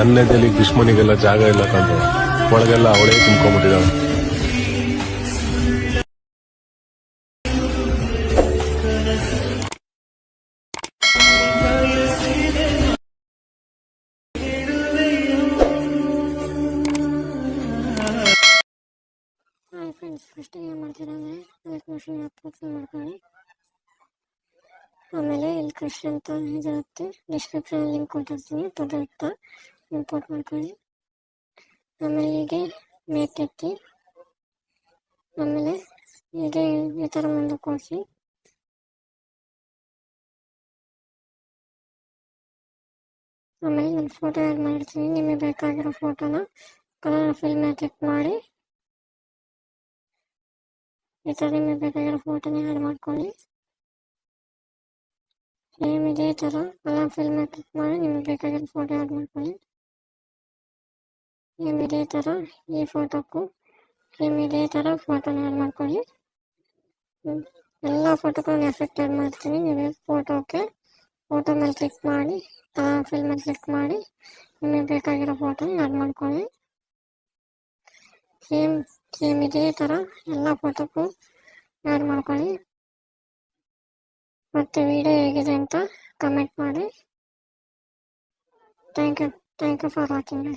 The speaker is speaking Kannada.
ನನ್ನೆದಲ್ಲಿ ದುಶ್ಮನಿಗೆಲ್ಲ ಜಾಗ ಇಲ್ಲ ಕಂಡು ಒಳಗೆಲ್ಲ ಅವಳೇ ತುಂಬ್ಕೊಂಡ್ಬಿಟ್ಟಿದ್ದಾಳೆ. ಹಾಯ್ ಫ್ರೆಂಡ್ಸ್, ಫಸ್ಟ್ ಏನು ಮಾಡ್ತೀರಾ ಅಂದರೆ ಲೈಕ್ ಮಷಿನ್ ಅಪ್ಲೋಡ್ ಮಾಡ್ಕೊಳ್ಳಿ. ಆಮೇಲೆ ಇಲ್ಲಿ ಕ್ರಶ್ ಅಂತ ಇದಿರುತ್ತೆ, ಡಿಸ್ಕ್ರಿಪ್ಷನ್ ಲಿಂಕ್ ಕೊಟ್ಟಿರ್ತೀನಿ, ಪದಾರ್ಥ ಇಂಪೋರ್ಟ್ ಮಾಡ್ಕೊಳ್ಳಿ. ಆಮೇಲೆ ಹೀಗೆ ಮೇಕೆತ್ತಿ, ಆಮೇಲೆ ಹೀಗೆ ಈ ಥರ ಮುಂದಕ್ಕೆ ಕೊಡಿಸಿ. ಆಮೇಲೆ ನಾನು ಫೋಟೋ ಆ್ಯಡ್ ಮಾಡ್ತೀನಿ. ನಿಮಗೆ ಬೇಕಾಗಿರೋ ಫೋಟೋನ ಕಲರ್ ಫಿಲ್ ಕ್ಲಿಕ್ ಮಾಡಿ ಈ ಥರ ನಿಮಗೆ ಬೇಕಾಗಿರೋ ಫೋಟೋನ ಆ್ಯಡ್ ಮಾಡ್ಕೊಳ್ಳಿ. ಸೇಮ್ ಇದೇ ಥರ ಕಲರ್ ಫಿಲ್ ಕ್ಲಿಕ್ ಮಾಡಿ ನಿಮಗೆ ಬೇಕಾಗಿರೋ ಫೋಟೋ ಆ್ಯಡ್ ಮಾಡ್ಕೊಳ್ಳಿ. ಸೇಮ್ ಇದೇ ಥರ ಈ ಫೋಟೋಕ್ಕೂ ಸೇಮ್ ಇದೇ ಥರ ಫೋಟೋನ ಆ್ಯಡ್ ಮಾಡ್ಕೊಳ್ಳಿ. ಎಲ್ಲ ಫೋಟೋಗಳನ್ನ ಎಫೆಕ್ಟ್ ಆ್ಯಡ್ ಮಾಡ್ತೀನಿ. ನೀವು ಫೋಟೋಕ್ಕೆ ಫೋಟೋ ಮೇಲೆ ಕ್ಲಿಕ್ ಮಾಡಿ ಕಲರ್ ಫಿಲ್ ಮೇಲೆ ಕ್ಲಿಕ್ ಮಾಡಿ ನಿಮಗೆ ಬೇಕಾಗಿರೋ ಫೋಟೋನ ಆ್ಯಡ್ ಮಾಡ್ಕೊಳ್ಳಿ. ಸೇಮ್ ಇದೇ ಥರ ಎಲ್ಲ ಫೋಟೋಕ್ಕೂ ಆ್ಯಡ್ ಮಾಡ್ಕೊಳ್ಳಿ. ಮತ್ತು ವಿಡಿಯೋ ಹೇಗಿದೆ ಅಂತ ಕಮೆಂಟ್ ಮಾಡಿ. Thank you for watching.